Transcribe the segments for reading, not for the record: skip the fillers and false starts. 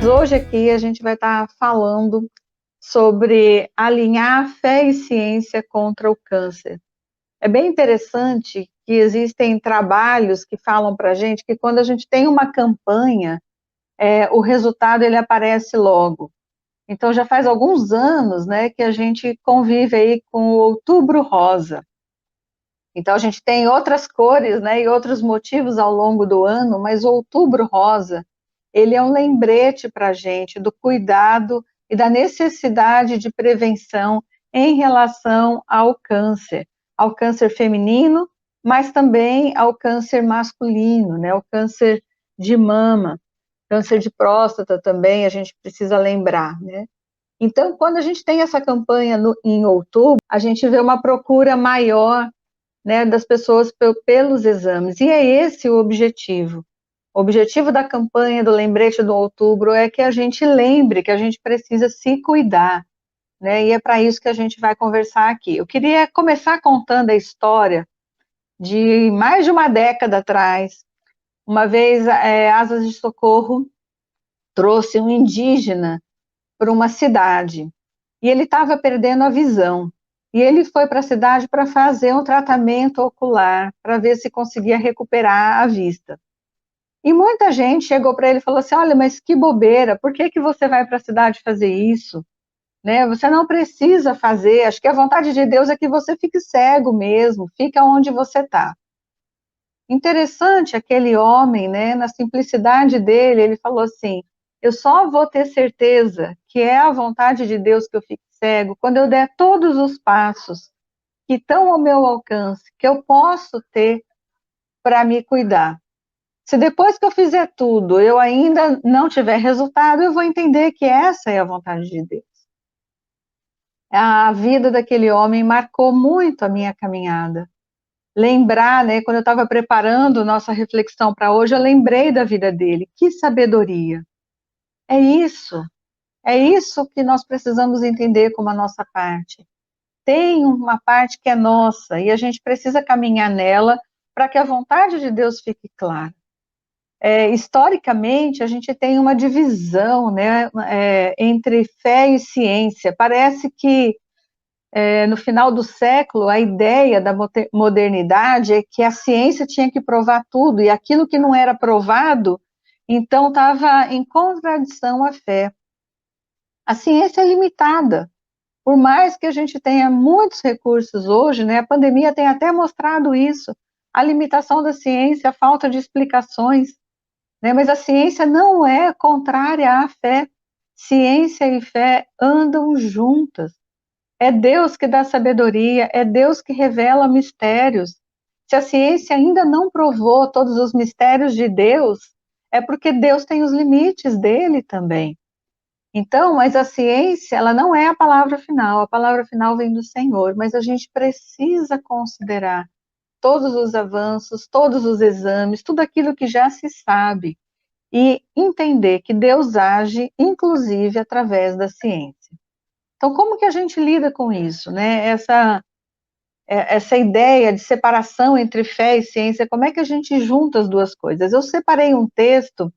hoje aqui a gente vai estar falando sobre alinhar fé e ciência contra o câncer. É bem interessante que existem trabalhos que falam para a gente que quando a gente tem uma campanha, o resultado ele aparece logo. Então já faz alguns anos, né, que a gente convive aí com o Outubro Rosa. Então a gente tem outras cores, né, e outros motivos ao longo do ano, mas o Outubro Rosa, ele é um lembrete para a gente do cuidado e da necessidade de prevenção em relação ao câncer feminino, mas também ao câncer masculino, né, o câncer de mama, câncer de próstata também, a gente precisa lembrar, né. Então, quando a gente tem essa campanha em outubro, a gente vê uma procura maior, né, das pessoas pelos exames, e é esse o objetivo. O objetivo da campanha do Lembrete do Outubro é que a gente lembre que a gente precisa se cuidar, né, e é para isso que a gente vai conversar aqui. Eu queria começar contando a história de mais de uma década atrás. Uma vez, Asas de Socorro trouxe um indígena para uma cidade, e ele estava perdendo a visão. E ele foi para a cidade para fazer um tratamento ocular, para ver se conseguia recuperar a vista. E muita gente chegou para ele e falou assim: olha, mas que bobeira, por que você vai para a cidade fazer isso? Né? Você não precisa fazer, acho que a vontade de Deus é que você fique cego mesmo, fica onde você está. Interessante aquele homem, né, na simplicidade dele, ele falou assim: eu só vou ter certeza que é a vontade de Deus que eu fique cego quando eu der todos os passos que estão ao meu alcance, que eu posso ter para me cuidar. Se depois que eu fizer tudo, eu ainda não tiver resultado, eu vou entender que essa é a vontade de Deus. A vida daquele homem marcou muito a minha caminhada. Lembrar, né, quando eu estava preparando nossa reflexão para hoje, eu lembrei da vida dele. Que sabedoria! É isso que nós precisamos entender como a nossa parte. Tem uma parte que é nossa e a gente precisa caminhar nela para que a vontade de Deus fique clara. Historicamente, a gente tem uma divisão, né, entre fé e ciência. Parece que no final do século, a ideia da modernidade é que a ciência tinha que provar tudo, e aquilo que não era provado, então estava em contradição à fé. A ciência é limitada. Por mais que a gente tenha muitos recursos hoje, né, a pandemia tem até mostrado isso, a limitação da ciência, a falta de explicações, né, mas a ciência não é contrária à fé. Ciência e fé andam juntas. É Deus que dá sabedoria, é Deus que revela mistérios. Se a ciência ainda não provou todos os mistérios de Deus, é porque Deus tem os limites dele também. Então, mas a ciência, ela não é a palavra final vem do Senhor, mas a gente precisa considerar todos os avanços, todos os exames, tudo aquilo que já se sabe, e entender que Deus age, inclusive, através da ciência. Então, como que a gente lida com isso, né? Essa ideia de separação entre fé e ciência, como é que a gente junta as duas coisas? Eu separei um texto,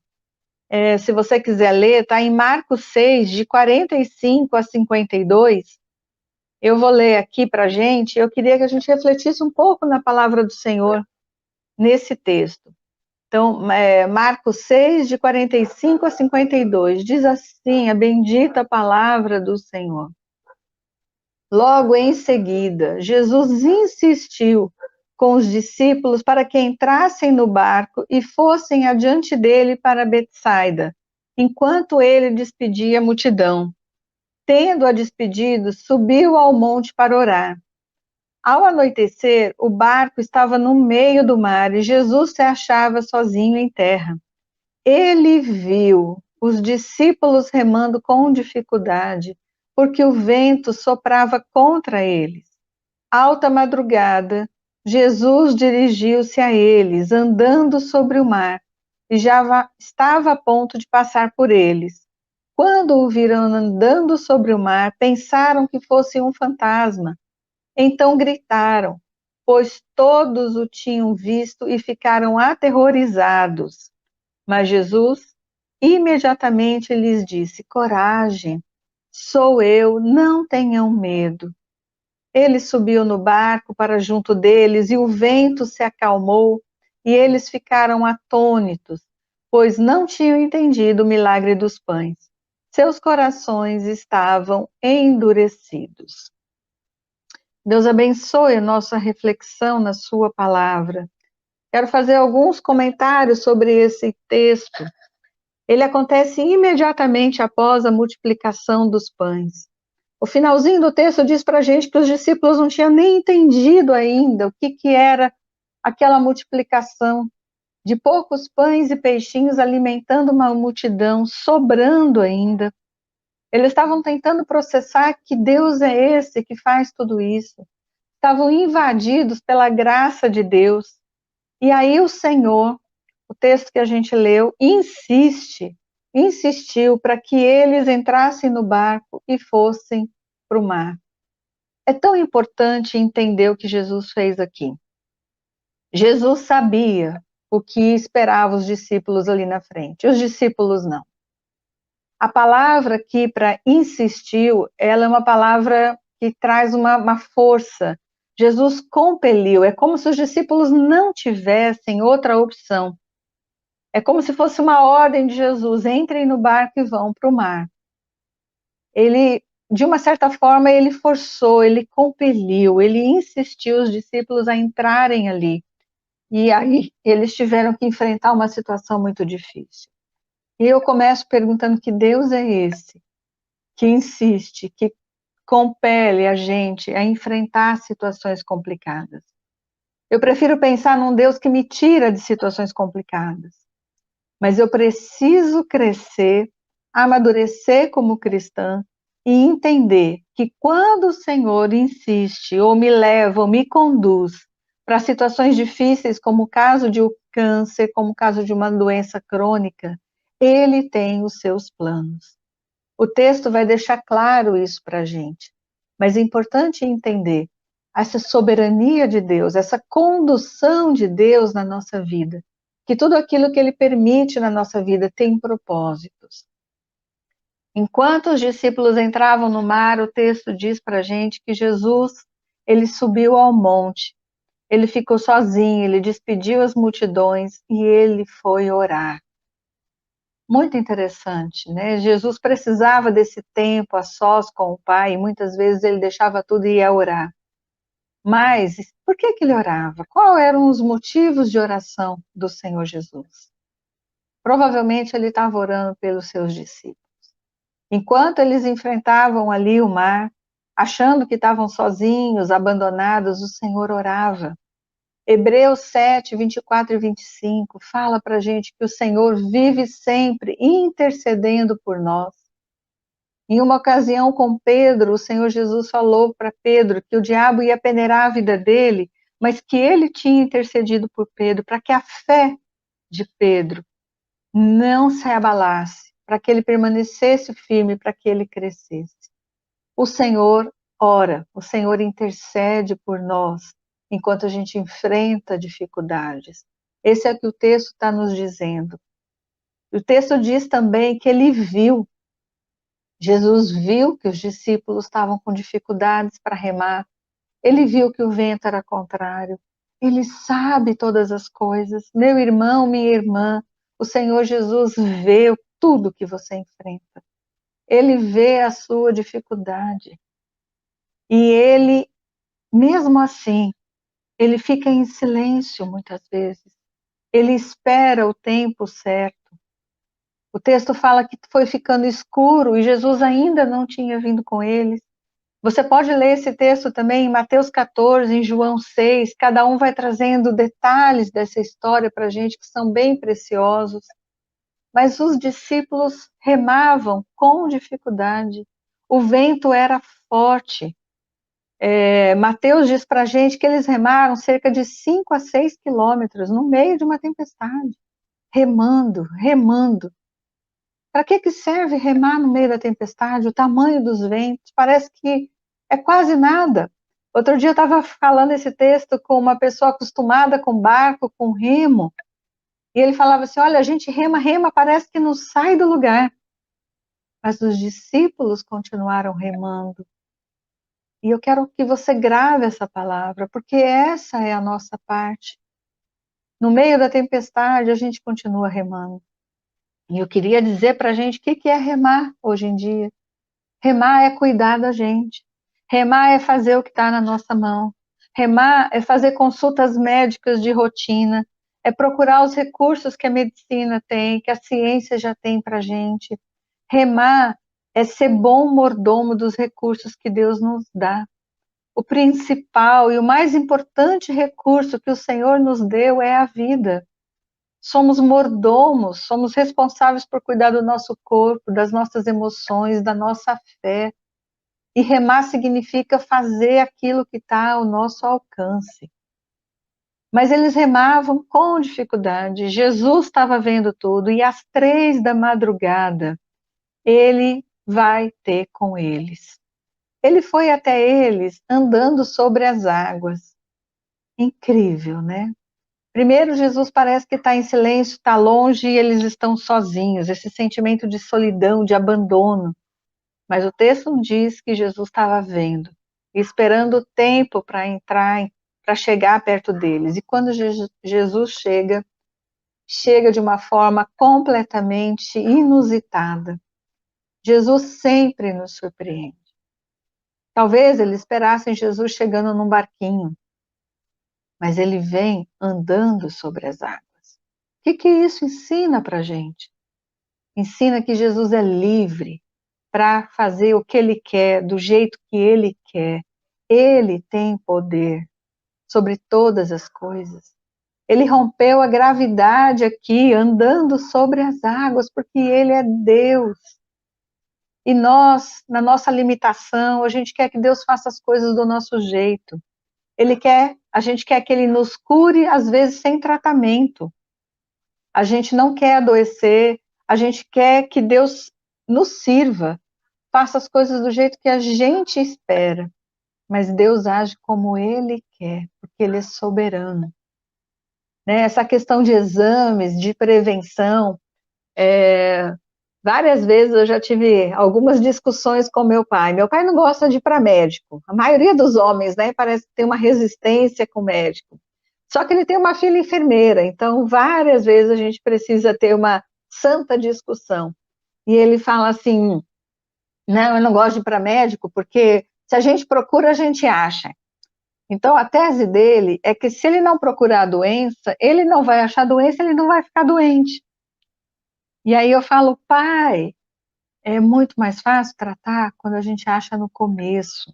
se você quiser ler, está em Marcos 6, de 45 a 52. Eu vou ler aqui para a gente, eu queria que a gente refletisse um pouco na palavra do Senhor nesse texto. Então, Marcos 6, de 45 a 52, diz assim, a bendita palavra do Senhor. Logo em seguida, Jesus insistiu com os discípulos para que entrassem no barco e fossem adiante dele para Betsaida, enquanto ele despedia a multidão. Tendo-a despedido, subiu ao monte para orar. Ao anoitecer, o barco estava no meio do mar e Jesus se achava sozinho em terra. Ele viu os discípulos remando com dificuldade, porque o vento soprava contra eles. Alta madrugada, Jesus dirigiu-se a eles, andando sobre o mar, e já estava a ponto de passar por eles. Quando o viram andando sobre o mar, pensaram que fosse um fantasma. Então gritaram, pois todos o tinham visto e ficaram aterrorizados. Mas Jesus imediatamente lhes disse: coragem, sou eu, não tenham medo. Ele subiu no barco para junto deles e o vento se acalmou e eles ficaram atônitos, pois não tinham entendido o milagre dos pães. Seus corações estavam endurecidos. Deus abençoe a nossa reflexão na sua palavra. Quero fazer alguns comentários sobre esse texto. Ele acontece imediatamente após a multiplicação dos pães. O finalzinho do texto diz para a gente que os discípulos não tinham nem entendido ainda o que era aquela multiplicação de poucos pães e peixinhos alimentando uma multidão, sobrando ainda. Eles estavam tentando processar que Deus é esse que faz tudo isso. Estavam invadidos pela graça de Deus. E aí o Senhor, o texto que a gente leu, insistiu para que eles entrassem no barco e fossem para o mar. É tão importante entender o que Jesus fez aqui. Jesus sabia o que esperava os discípulos ali na frente, os discípulos não. A palavra aqui para insistiu, ela é uma palavra que traz uma força. Jesus compeliu, é como se os discípulos não tivessem outra opção. É como se fosse uma ordem de Jesus: entrem no barco e vão para o mar. Ele, de uma certa forma, ele forçou, ele compeliu, ele insistiu os discípulos a entrarem ali. E aí eles tiveram que enfrentar uma situação muito difícil. E eu começo perguntando: que Deus é esse que insiste, que compele a gente a enfrentar situações complicadas? Eu prefiro pensar num Deus que me tira de situações complicadas. Mas eu preciso crescer, amadurecer como cristã e entender que quando o Senhor insiste, ou me leva, ou me conduz para situações difíceis, como o caso de um câncer, como o caso de uma doença crônica, Ele tem os seus planos. O texto vai deixar claro isso para a gente. Mas é importante entender essa soberania de Deus, essa condução de Deus na nossa vida. Que tudo aquilo que Ele permite na nossa vida tem propósitos. Enquanto os discípulos entravam no mar, o texto diz para a gente que Jesus, ele subiu ao monte, ele ficou sozinho, ele despediu as multidões e ele foi orar. Muito interessante, né? Jesus precisava desse tempo a sós com o Pai, e muitas vezes ele deixava tudo e ia orar. Mas por que ele orava? Quais eram os motivos de oração do Senhor Jesus? Provavelmente ele estava orando pelos seus discípulos. Enquanto eles enfrentavam ali o mar, achando que estavam sozinhos, abandonados, o Senhor orava. Hebreus 7, 24 e 25 fala para a gente que o Senhor vive sempre intercedendo por nós. Em uma ocasião com Pedro, o Senhor Jesus falou para Pedro que o diabo ia peneirar a vida dele, mas que ele tinha intercedido por Pedro, para que a fé de Pedro não se abalasse, para que ele permanecesse firme, para que ele crescesse. O Senhor ora, o Senhor intercede por nós, enquanto a gente enfrenta dificuldades. Esse é o que o texto está nos dizendo. O texto diz também que ele viu, Jesus viu que os discípulos estavam com dificuldades para remar, ele viu que o vento era contrário, ele sabe todas as coisas. Meu irmão, minha irmã, o Senhor Jesus vê tudo que você enfrenta. Ele vê a sua dificuldade. E ele, mesmo assim, ele fica em silêncio muitas vezes. Ele espera o tempo certo. O texto fala que foi ficando escuro e Jesus ainda não tinha vindo com eles. Você pode ler esse texto também em Mateus 14, em João 6, cada um vai trazendo detalhes dessa história para a gente que são bem preciosos. Mas os discípulos remavam com dificuldade, o vento era forte. Mateus diz para a gente que eles remaram cerca de 5 a 6 quilômetros no meio de uma tempestade, remando, remando. Para que serve remar no meio da tempestade? O tamanho dos ventos parece que é quase nada. Outro dia eu estava falando esse texto com uma pessoa acostumada com barco, com remo, E ele falava assim, olha, a gente rema, rema, parece que não sai do lugar. Mas os discípulos continuaram remando. E eu quero que você grave essa palavra, porque essa é a nossa parte. No meio da tempestade, a gente continua remando. E eu queria dizer para a gente o que é remar hoje em dia. Remar é cuidar da gente. Remar é fazer o que está na nossa mão. Remar é fazer consultas médicas de rotina. É procurar os recursos que a medicina tem, que a ciência já tem para a gente. Remar é ser bom mordomo dos recursos que Deus nos dá. O principal e o mais importante recurso que o Senhor nos deu é a vida. Somos mordomos, somos responsáveis por cuidar do nosso corpo, das nossas emoções, da nossa fé. E remar significa fazer aquilo que está ao nosso alcance. Mas eles remavam com dificuldade. Jesus estava vendo tudo e às 3 da madrugada ele vai ter com eles. Ele foi até eles andando sobre as águas. Incrível, né? Primeiro, Jesus parece que está em silêncio, está longe e eles estão sozinhos, esse sentimento de solidão, de abandono. Mas o texto diz que Jesus estava vendo, esperando o tempo para entrar, para chegar perto deles. E quando Jesus chega, chega de uma forma completamente inusitada. Jesus sempre nos surpreende. Talvez eles esperassem Jesus chegando num barquinho, mas ele vem andando sobre as águas. O que isso ensina para a gente? Ensina que Jesus é livre para fazer o que ele quer, do jeito que ele quer. Ele tem poder sobre todas as coisas. Ele rompeu a gravidade aqui, andando sobre as águas, porque ele é Deus. E nós, na nossa limitação, a gente quer que Deus faça as coisas do nosso jeito. A gente quer que ele nos cure, às vezes sem tratamento. A gente não quer adoecer, a gente quer que Deus nos sirva, faça as coisas do jeito que a gente espera. Mas Deus age como Ele quer, porque Ele é soberano. Né? Essa questão de exames, de prevenção, várias vezes eu já tive algumas discussões com meu pai. Meu pai não gosta de ir para médico. A maioria dos homens, né, parece que tem uma resistência com o médico. Só que ele tem uma filha enfermeira, então várias vezes a gente precisa ter uma santa discussão. E ele fala assim, não, eu não gosto de ir para médico, porque se a gente procura, a gente acha. Então a tese dele é que se ele não procurar a doença, ele não vai achar a doença, ele não vai ficar doente. E aí eu falo, pai, é muito mais fácil tratar quando a gente acha no começo.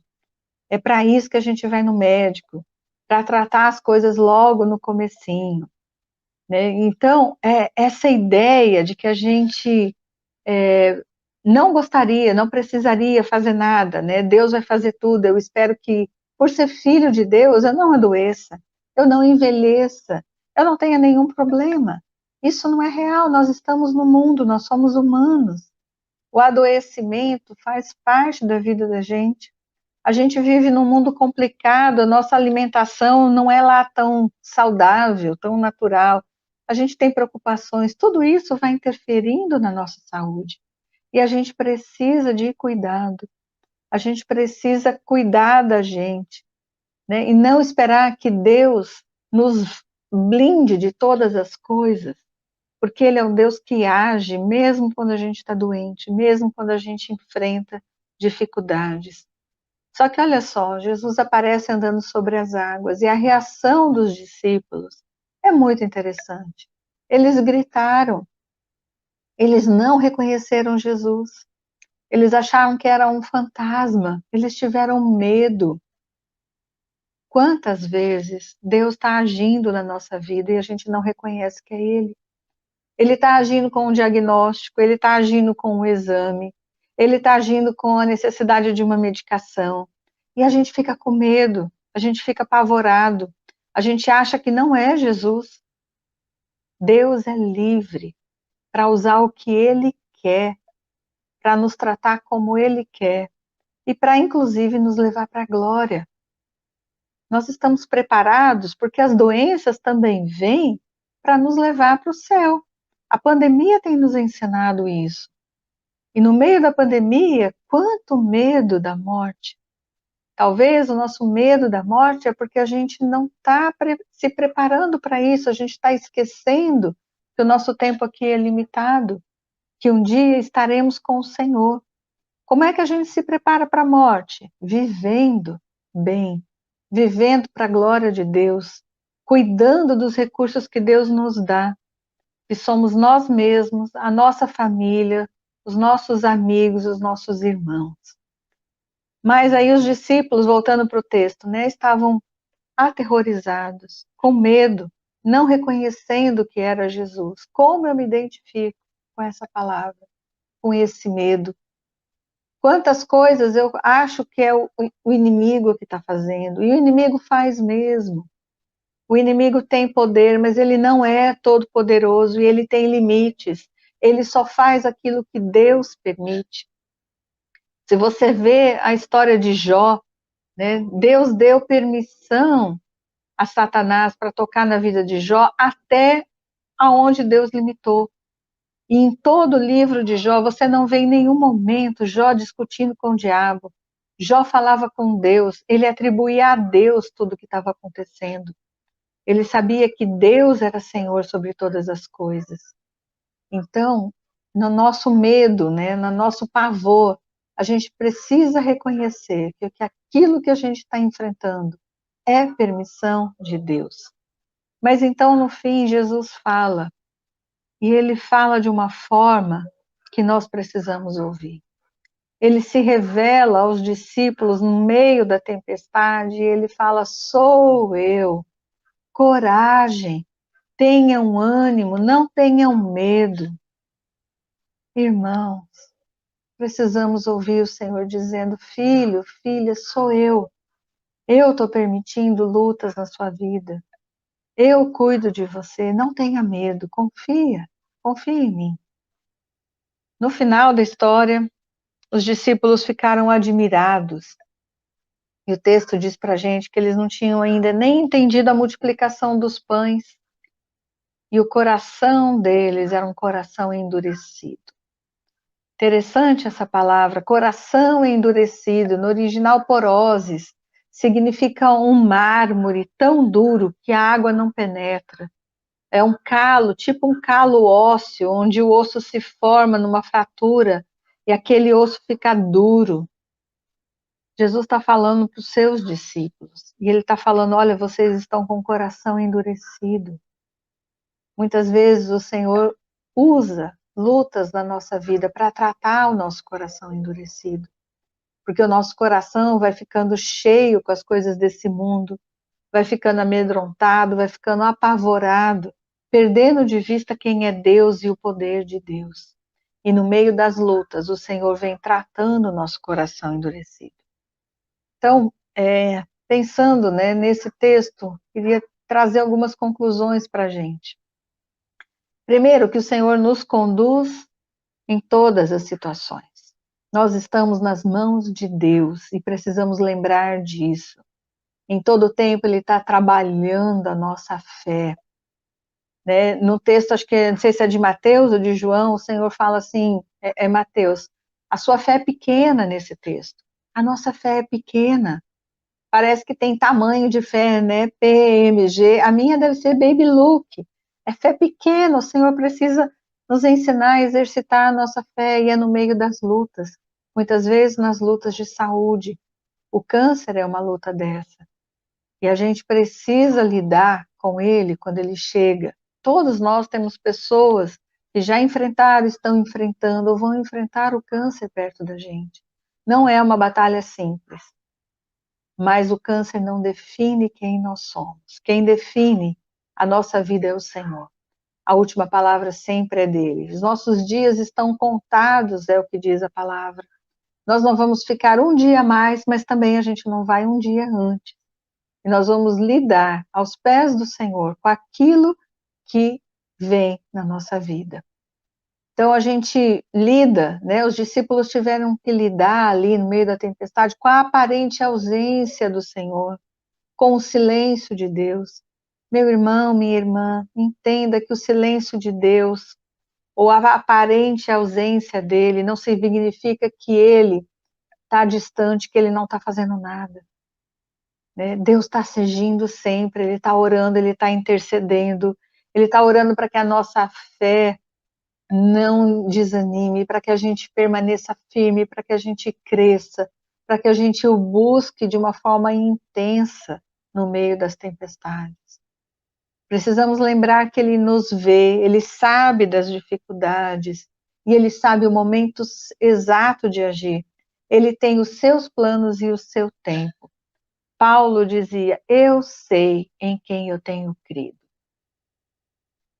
É para isso que a gente vai no médico, para tratar as coisas logo no comecinho. Né? Então, essa ideia de que a gente não gostaria, não precisaria fazer nada, né? Deus vai fazer tudo, eu espero que, por ser filho de Deus, eu não adoeça, eu não envelheça, eu não tenha nenhum problema. Isso não é real, nós estamos no mundo, nós somos humanos. O adoecimento faz parte da vida da gente. A gente vive num mundo complicado, a nossa alimentação não é lá tão saudável, tão natural. A gente tem preocupações, tudo isso vai interferindo na nossa saúde. E a gente precisa de cuidado. A gente precisa cuidar da gente, né? E não esperar que Deus nos blinde de todas as coisas, porque Ele é um Deus que age mesmo quando a gente está doente, mesmo quando a gente enfrenta dificuldades. Só que olha só, Jesus aparece andando sobre as águas e a reação dos discípulos é muito interessante. Eles gritaram, eles não reconheceram Jesus, eles acharam que era um fantasma, eles tiveram medo. Quantas vezes Deus está agindo na nossa vida e a gente não reconhece que é Ele? Ele está agindo com um diagnóstico, Ele está agindo com um exame, Ele está agindo com a necessidade de uma medicação. E a gente fica com medo, a gente fica apavorado, a gente acha que não é Jesus. Deus é livre para usar o que Ele quer, para nos tratar como Ele quer e para, inclusive, nos levar para a glória. Nós estamos preparados porque as doenças também vêm para nos levar para o céu. A pandemia tem nos ensinado isso. E no meio da pandemia, quanto medo da morte. Talvez o nosso medo da morte é porque a gente não está se preparando para isso, a gente está esquecendo que o nosso tempo aqui é limitado, que um dia estaremos com o Senhor. Como é que a gente se prepara para a morte? Vivendo bem, vivendo para a glória de Deus, cuidando dos recursos que Deus nos dá, que somos nós mesmos, a nossa família, os nossos amigos, os nossos irmãos. Mas aí os discípulos, voltando para o texto, né, estavam aterrorizados, com medo, não reconhecendo que era Jesus. Como eu me identifico com essa palavra, com esse medo? Quantas coisas eu acho que é o inimigo que está fazendo, e o inimigo faz mesmo. O inimigo tem poder, mas ele não é todo poderoso e ele tem limites. Ele só faz aquilo que Deus permite. Se você vê a história de Jó, né, Deus deu permissão a Satanás para tocar na vida de Jó até aonde Deus limitou. E em todo o livro de Jó, você não vê em nenhum momento Jó discutindo com o diabo. Jó falava com Deus, ele atribuía a Deus tudo o que estava acontecendo. Ele sabia que Deus era Senhor sobre todas as coisas. Então, no nosso medo, né, no nosso pavor, a gente precisa reconhecer que aquilo que a gente está enfrentando é permissão de Deus. Mas então, no fim, Jesus fala, e ele fala de uma forma que nós precisamos ouvir. Ele se revela aos discípulos no meio da tempestade, e ele fala: sou eu, coragem, tenham ânimo, não tenham medo. Irmãos, precisamos ouvir o Senhor dizendo: filho, filha, sou eu. Eu estou permitindo lutas na sua vida. Eu cuido de você, não tenha medo, confia em mim. No final da história, os discípulos ficaram admirados. E o texto diz para a gente que eles não tinham ainda nem entendido a multiplicação dos pães. E o coração deles era um coração endurecido. Interessante essa palavra, coração endurecido, no original poroses, significa um mármore tão duro que a água não penetra. É um calo, tipo um calo ósseo, onde o osso se forma numa fratura e aquele osso fica duro. Jesus está falando para os seus discípulos, e ele está falando: olha, vocês estão com o coração endurecido. Muitas vezes o Senhor usa lutas na nossa vida para tratar o nosso coração endurecido, porque o nosso coração vai ficando cheio com as coisas desse mundo, vai ficando amedrontado, vai ficando apavorado, perdendo de vista quem é Deus e o poder de Deus. E no meio das lutas, o Senhor vem tratando o nosso coração endurecido. Então, pensando, né, nesse texto, queria trazer algumas conclusões para a gente. Primeiro, que o Senhor nos conduz em todas as situações. Nós estamos nas mãos de Deus e precisamos lembrar disso. Em todo tempo Ele está trabalhando a nossa fé. Né? No texto, acho que, não sei se é de Mateus ou de João, o Senhor fala assim, é Mateus, a sua fé é pequena nesse texto. A nossa fé é pequena. Parece que tem tamanho de fé, né? PMG. A minha deve ser Baby Luke. É fé pequena, o Senhor precisa nos ensinar a exercitar a nossa fé, e é no meio das lutas. Muitas vezes nas lutas de saúde. O câncer é uma luta dessa. E a gente precisa lidar com ele quando ele chega. Todos nós temos pessoas que já enfrentaram, estão enfrentando ou vão enfrentar o câncer perto da gente. Não é uma batalha simples. Mas o câncer não define quem nós somos. Quem define a nossa vida é o Senhor. A última palavra sempre é dele. Os nossos dias estão contados, é o que diz a palavra. Nós não vamos ficar um dia a mais, mas também a gente não vai um dia antes. E nós vamos lidar aos pés do Senhor com aquilo que vem na nossa vida. Então a gente lida, né? Os discípulos tiveram que lidar ali no meio da tempestade com a aparente ausência do Senhor, com o silêncio de Deus. Meu irmão, minha irmã, entenda que o silêncio de Deus, ou a aparente ausência dele, não significa que ele está distante, que ele não está fazendo nada, né? Deus está agindo sempre, Ele está orando, Ele está intercedendo, Ele está orando para que a nossa fé não desanime, para que a gente permaneça firme, para que a gente cresça, para que a gente o busque de uma forma intensa no meio das tempestades. Precisamos lembrar que Ele nos vê, Ele sabe das dificuldades e Ele sabe o momento exato de agir. Ele tem os seus planos e o seu tempo. Paulo dizia: eu sei em quem eu tenho crido.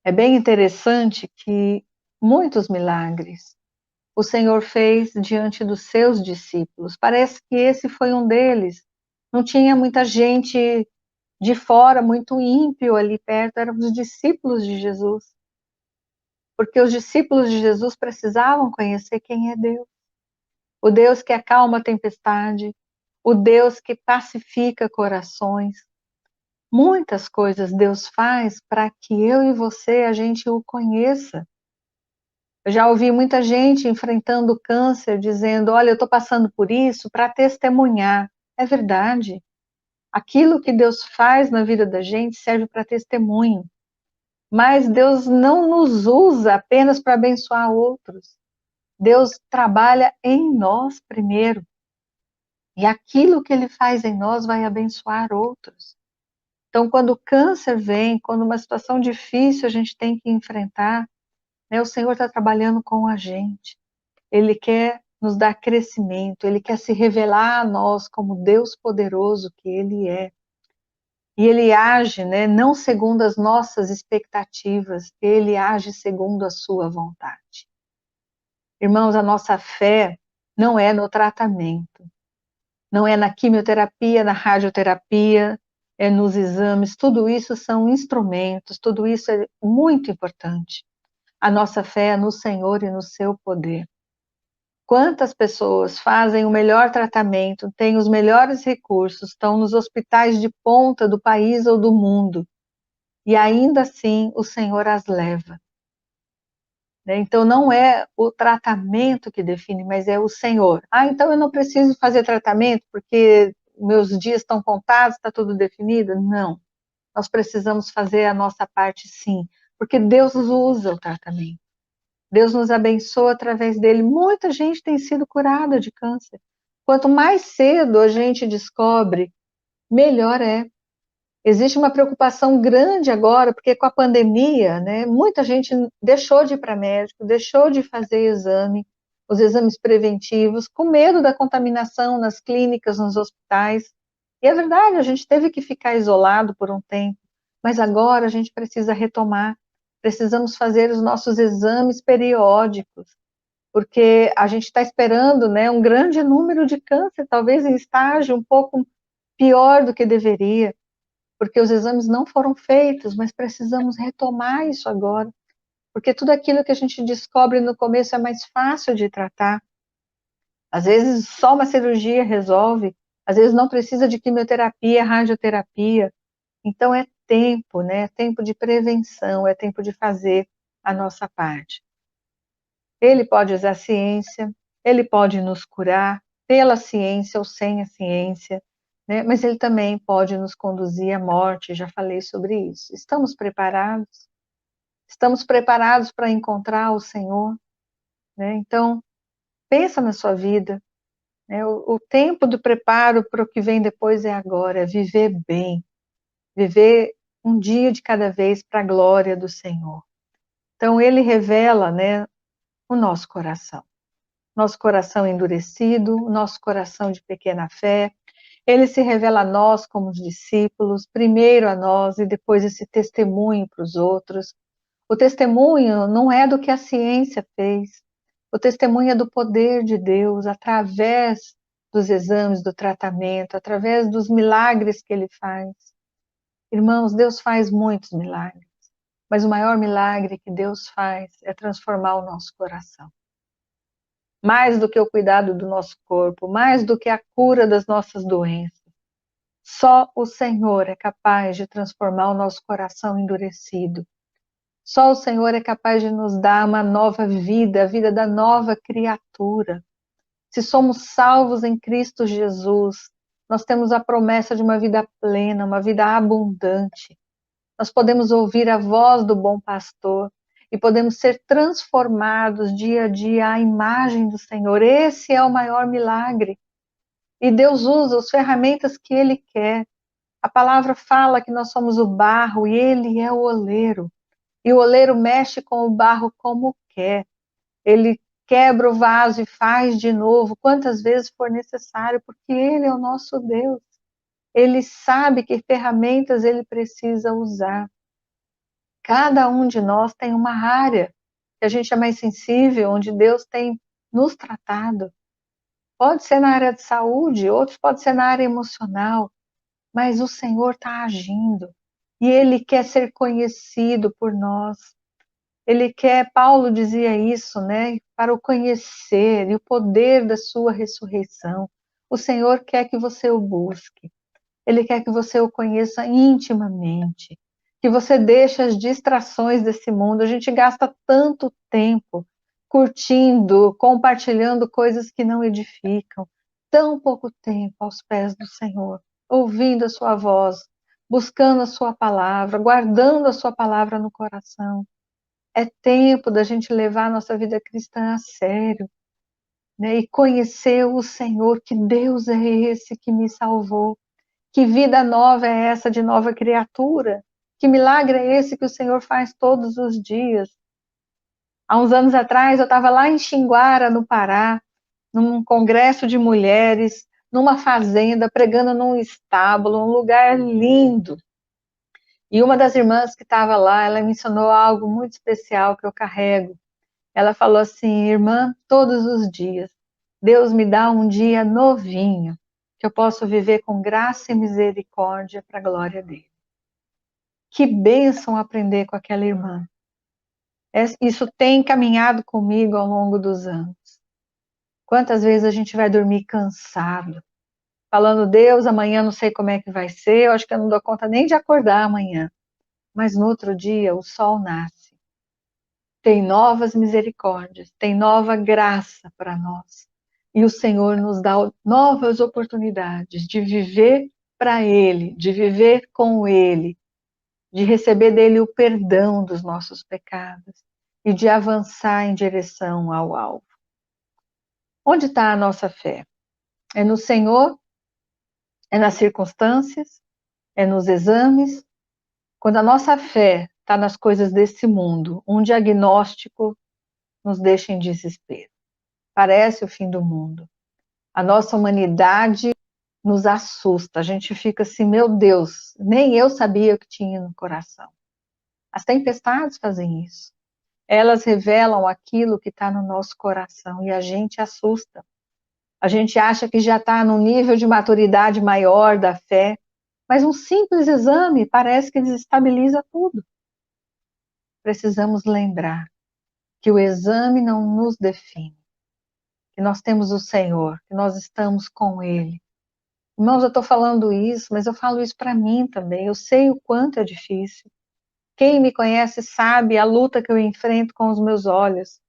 É bem interessante que muitos milagres o Senhor fez diante dos seus discípulos. Parece que esse foi um deles. Não tinha muita gente de fora, muito ímpio ali perto, eram os discípulos de Jesus. Porque os discípulos de Jesus precisavam conhecer quem é Deus. O Deus que acalma a tempestade, o Deus que pacifica corações. Muitas coisas Deus faz para que eu e você, a gente o conheça. Eu já ouvi muita gente enfrentando câncer, dizendo: olha, eu estou passando por isso para testemunhar. É verdade. Aquilo que Deus faz na vida da gente serve para testemunho. Mas Deus não nos usa apenas para abençoar outros. Deus trabalha em nós primeiro. E aquilo que Ele faz em nós vai abençoar outros. Então, quando o câncer vem, quando uma situação difícil a gente tem que enfrentar, né, o Senhor está trabalhando com a gente. Ele quer nos dar crescimento, Ele quer se revelar a nós como Deus poderoso que Ele é. E Ele age, né, não segundo as nossas expectativas, Ele age segundo a sua vontade. Irmãos, a nossa fé não é no tratamento, não é na quimioterapia, na radioterapia, é nos exames, tudo isso são instrumentos, tudo isso é muito importante. A nossa fé é no Senhor e no seu poder. Quantas pessoas fazem o melhor tratamento, têm os melhores recursos, estão nos hospitais de ponta do país ou do mundo, e ainda assim o Senhor as leva. Então não é o tratamento que define, mas é o Senhor. Ah, então eu não preciso fazer tratamento porque meus dias estão contados, está tudo definido? Não. Nós precisamos fazer a nossa parte sim, porque Deus usa o tratamento. Deus nos abençoa através dele. Muita gente tem sido curada de câncer. Quanto mais cedo a gente descobre, melhor é. Existe uma preocupação grande agora, porque com a pandemia, né, muita gente deixou de ir para médico, deixou de fazer exame, os exames preventivos, com medo da contaminação nas clínicas, nos hospitais. E é verdade, a gente teve que ficar isolado por um tempo, mas agora a gente precisa retomar, precisamos fazer os nossos exames periódicos, porque a gente está esperando, né, um grande número de câncer, talvez em estágio um pouco pior do que deveria, porque os exames não foram feitos, mas precisamos retomar isso agora, porque tudo aquilo que a gente descobre no começo é mais fácil de tratar. Às vezes só uma cirurgia resolve, às vezes não precisa de quimioterapia, radioterapia. Então é tempo, né? É tempo de prevenção, é tempo de fazer a nossa parte. Ele pode usar a ciência, ele pode nos curar pela ciência ou sem a ciência, né? Mas ele também pode nos conduzir à morte, já falei sobre isso. Estamos preparados? Estamos preparados para encontrar o Senhor, né? Então, pensa na sua vida, né? O tempo do preparo para o que vem depois é agora, é viver bem, viver um dia de cada vez para a glória do Senhor. Então, ele revela, né, o nosso coração endurecido, nosso coração de pequena fé. Ele se revela a nós como os discípulos, primeiro a nós e depois esse testemunho para os outros. O testemunho não é do que a ciência fez, o testemunho é do poder de Deus através dos exames, do tratamento, através dos milagres que ele faz. Irmãos, Deus faz muitos milagres, mas o maior milagre que Deus faz é transformar o nosso coração. Mais do que o cuidado do nosso corpo, mais do que a cura das nossas doenças, Só o Senhor é capaz de transformar o nosso coração endurecido. Só o Senhor é capaz de nos dar uma nova vida, a vida da nova criatura. Se somos salvos em Cristo Jesus, nós temos a promessa de uma vida plena, uma vida abundante. Nós podemos ouvir a voz do bom pastor e podemos ser transformados dia a dia à imagem do Senhor. Esse é o maior milagre. E Deus usa as ferramentas que Ele quer. A palavra fala que nós somos o barro e Ele é o oleiro. E o oleiro mexe com o barro como quer. Ele quebra o vaso e faz de novo quantas vezes for necessário, porque Ele é o nosso Deus. Ele sabe que ferramentas Ele precisa usar. Cada um de nós tem uma área que a gente é mais sensível, onde Deus tem nos tratado. Pode ser na área de saúde, outros pode ser na área emocional, mas o Senhor está agindo. E Ele quer ser conhecido por nós. Ele quer, Paulo dizia isso, né? Para o conhecer e o poder da sua ressurreição. O Senhor quer que você o busque. Ele quer que você o conheça intimamente. Que você deixe as distrações desse mundo. A gente gasta tanto tempo curtindo, compartilhando coisas que não edificam. Tão pouco tempo aos pés do Senhor, ouvindo a sua voz, buscando a sua palavra, guardando a sua palavra no coração. É tempo da gente levar a nossa vida cristã a sério, né? E conhecer o Senhor, que Deus é esse que me salvou, que vida nova é essa de nova criatura, que milagre é esse que o Senhor faz todos os dias. Há uns anos atrás eu estava lá em Xinguara, no Pará, num congresso de mulheres, numa fazenda, pregando num estábulo, um lugar lindo. E uma das irmãs que estava lá, ela me ensinou algo muito especial que eu carrego. Ela falou assim: irmã, todos os dias, Deus me dá um dia novinho, que eu posso viver com graça e misericórdia para a glória dele. Que bênção aprender com aquela irmã. Isso tem caminhado comigo ao longo dos anos. Quantas vezes a gente vai dormir cansado, falando: Deus, amanhã não sei como é que vai ser, eu acho que eu não dou conta nem de acordar amanhã. Mas no outro dia o sol nasce. Tem novas misericórdias, tem nova graça para nós. E o Senhor nos dá novas oportunidades de viver para Ele, de viver com Ele, de receber dele o perdão dos nossos pecados e de avançar em direção ao alvo. Onde está a nossa fé? É no Senhor? É nas circunstâncias? É nos exames? Quando a nossa fé está nas coisas desse mundo, um diagnóstico nos deixa em desespero. Parece o fim do mundo. A nossa humanidade nos assusta. A gente fica assim: meu Deus, nem eu sabia o que tinha no coração. As tempestades fazem isso. Elas revelam aquilo que está no nosso coração e a gente assusta. A gente acha que já está num nível de maturidade maior da fé, mas um simples exame parece que desestabiliza tudo. Precisamos lembrar que o exame não nos define, que nós temos o Senhor, que nós estamos com Ele. Irmãos, eu estou falando isso, mas eu falo isso para mim também. Eu sei o quanto é difícil. Quem me conhece sabe a luta que eu enfrento com os meus olhos.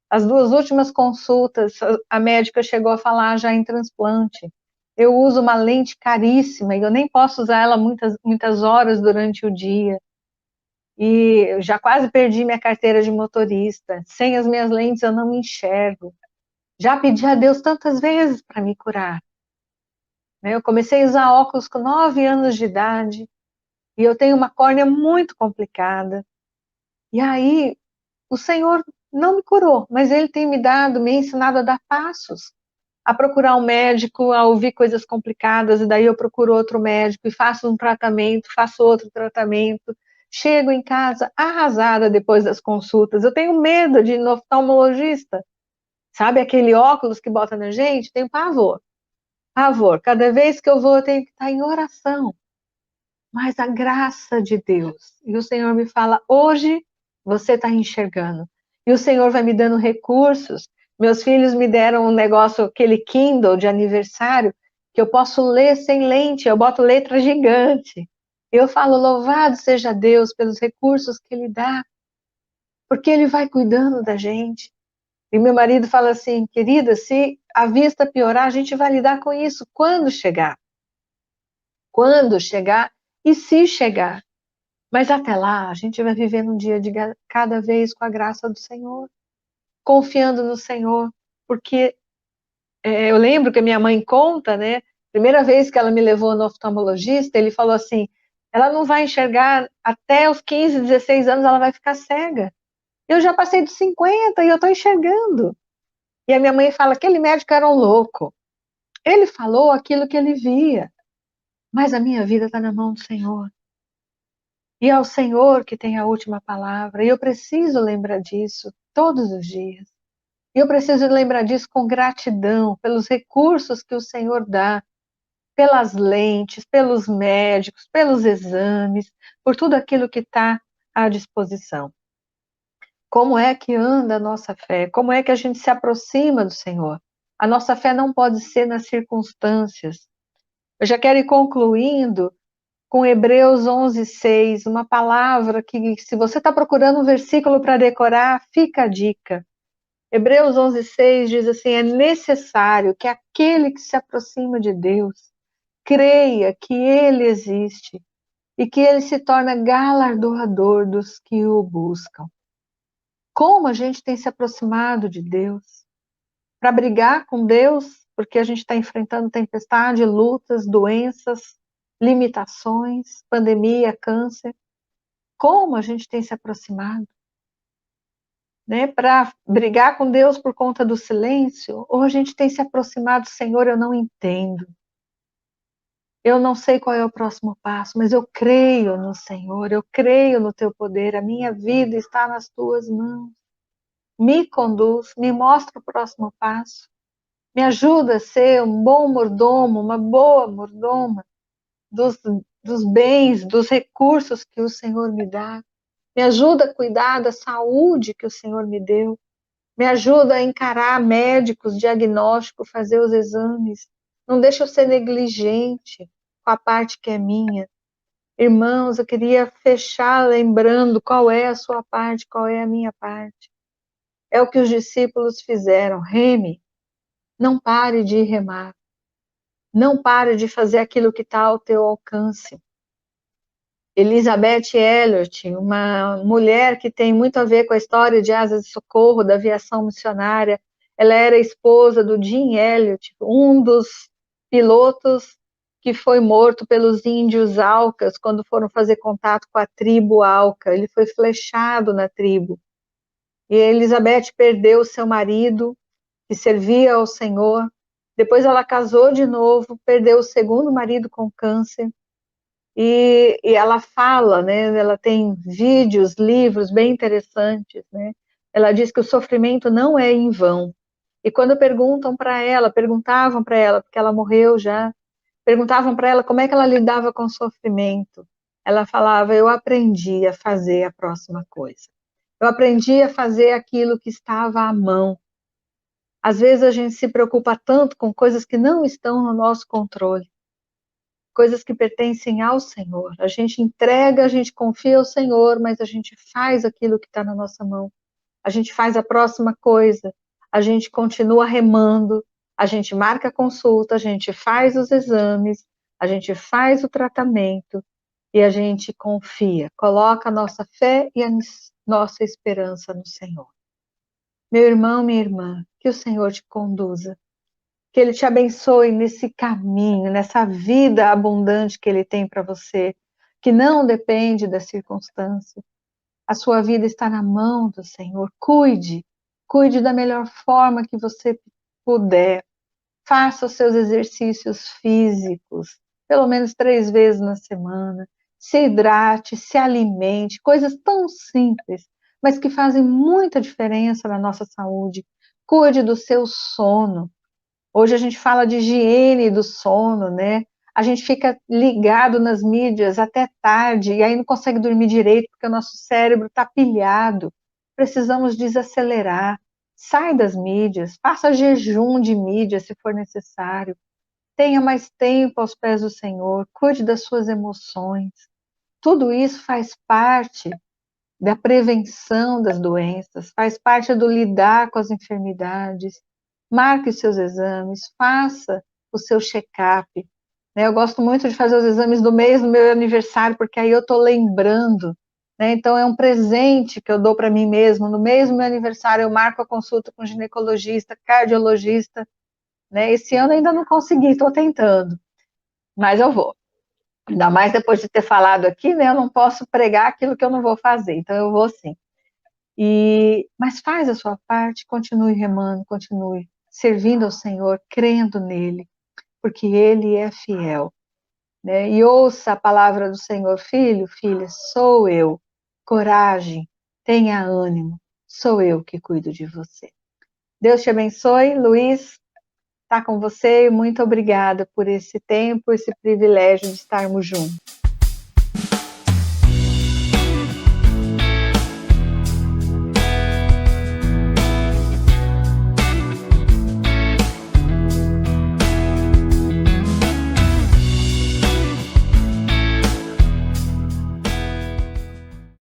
As 2 últimas consultas, a médica chegou a falar já em transplante. Eu uso uma lente caríssima e eu nem posso usar ela muitas horas durante o dia. E eu já quase perdi minha carteira de motorista. Sem as minhas lentes eu não me enxergo. Já pedi a Deus tantas vezes para me curar. Eu comecei a usar óculos com 9 anos de idade e eu tenho uma córnea muito complicada. E aí o Senhor não me curou, mas Ele tem me ensinado a dar passos, a procurar um médico, a ouvir coisas complicadas, e daí eu procuro outro médico e faço um tratamento, faço outro tratamento. Chego em casa arrasada depois das consultas. Eu tenho medo de ir no oftalmologista. Sabe aquele óculos que bota na gente? Tenho pavor. Pavor. Cada vez que eu vou, eu tenho que estar em oração. Mas a graça de Deus. E o Senhor me fala: hoje você está enxergando. E o Senhor vai me dando recursos. Meus filhos me deram um negócio, aquele Kindle de aniversário, que eu posso ler sem lente, eu boto letra gigante. Eu falo, louvado seja Deus pelos recursos que Ele dá, porque Ele vai cuidando da gente. E meu marido fala assim, querida, se a vista piorar, a gente vai lidar com isso quando chegar. Quando chegar e se chegar. Mas até lá, a gente vai viver um dia de cada vez com a graça do Senhor, confiando no Senhor, porque eu lembro que a minha mãe conta, né? Primeira vez que ela me levou no oftalmologista, ele falou assim, ela não vai enxergar até os 15, 16 anos, ela vai ficar cega. Eu já passei dos 50 e eu estou enxergando. E a minha mãe fala, aquele médico era um louco. Ele falou aquilo que ele via, mas a minha vida está na mão do Senhor. E é o Senhor que tem a última palavra, e eu preciso lembrar disso todos os dias. E eu preciso lembrar disso com gratidão pelos recursos que o Senhor dá, pelas lentes, pelos médicos, pelos exames, por tudo aquilo que está à disposição. Como é que anda a nossa fé? Como é que a gente se aproxima do Senhor? A nossa fé não pode ser nas circunstâncias. Eu já quero ir concluindo com Hebreus 11:6, uma palavra que, se você está procurando um versículo para decorar, fica a dica. Hebreus 11:6 diz assim, é necessário que aquele que se aproxima de Deus creia que Ele existe e que Ele se torna galardoador dos que o buscam. Como a gente tem se aproximado de Deus? Para brigar com Deus, porque a gente está enfrentando tempestade, lutas, doenças, limitações, pandemia, câncer. Como a gente tem se aproximado? Né? Para brigar com Deus por conta do silêncio? Ou a gente tem se aproximado, Senhor, eu não entendo. Eu não sei qual é o próximo passo, mas eu creio no Senhor, eu creio no Teu poder, a minha vida está nas Tuas mãos. Me conduz, me mostra o próximo passo. Me ajuda a ser um bom mordomo, uma boa mordoma dos, dos bens, dos recursos que o Senhor me dá. Me ajuda a cuidar da saúde que o Senhor me deu. Me ajuda a encarar médicos, diagnóstico, fazer os exames. Não deixa eu ser negligente com a parte que é minha. Irmãos, eu queria fechar lembrando qual é a sua parte, qual é a minha parte. É o que os discípulos fizeram. Reme, não pare de remar. Não pare de fazer aquilo que está ao teu alcance. Elizabeth Elliot, uma mulher que tem muito a ver com a história de Asas de Socorro, da aviação missionária, ela era esposa do Jim Elliot, um dos pilotos que foi morto pelos índios Aucas quando foram fazer contato com a tribo Auca. Ele foi flechado na tribo. E Elizabeth perdeu seu marido, que servia ao Senhor. Depois ela casou de novo, perdeu o segundo marido com câncer. E ela fala, né, ela tem vídeos, livros bem interessantes, né? Ela diz que o sofrimento não é em vão. E quando perguntavam para ela, porque ela morreu já, perguntavam para ela como é que ela lidava com o sofrimento. Ela falava, eu aprendi a fazer a próxima coisa. Eu aprendi a fazer aquilo que estava à mão. Às vezes a gente se preocupa tanto com coisas que não estão no nosso controle, coisas que pertencem ao Senhor. A gente entrega, a gente confia ao Senhor, mas a gente faz aquilo que está na nossa mão. A gente faz a próxima coisa, a gente continua remando, a gente marca a consulta, a gente faz os exames, a gente faz o tratamento e a gente confia, coloca a nossa fé e a nossa esperança no Senhor. Meu irmão, minha irmã, que o Senhor te conduza, que Ele te abençoe nesse caminho, nessa vida abundante que Ele tem para você, que não depende das circunstâncias. A sua vida está na mão do Senhor. Cuide da melhor forma que você puder. Faça os seus exercícios físicos, pelo menos 3 vezes na semana. Se hidrate, se alimente, coisas tão simples, mas que fazem muita diferença na nossa saúde. Cuide do seu sono. Hoje a gente fala de higiene do sono, né? A gente fica ligado nas mídias até tarde e aí não consegue dormir direito porque o nosso cérebro está pilhado. Precisamos desacelerar. Sai das mídias, faça jejum de mídias se for necessário. tenha mais tempo aos pés do Senhor, cuide das suas emoções. Tudo isso faz parte da prevenção das doenças, faz parte do lidar com as enfermidades. Marque os seus exames, faça o seu check-up. Né? Eu gosto muito de fazer os exames do mês do meu aniversário, porque aí eu estou lembrando. Né? Então, é um presente que eu dou para mim mesmo. No mês do meu aniversário, eu marco a consulta com ginecologista, cardiologista. Né? Esse ano ainda não consegui, estou tentando, mas eu vou. Ainda mais depois de ter falado aqui, né? Eu não posso pregar aquilo que eu não vou fazer, então eu vou sim. Mas faz a sua parte, continue remando, continue servindo ao Senhor, crendo nele, porque ele é fiel. Né? E ouça a palavra do Senhor, filho, filha, sou eu. Coragem, tenha ânimo, sou eu que cuido de você. Deus te abençoe, Luiz, está com você e muito obrigada por esse tempo, esse privilégio de estarmos juntos.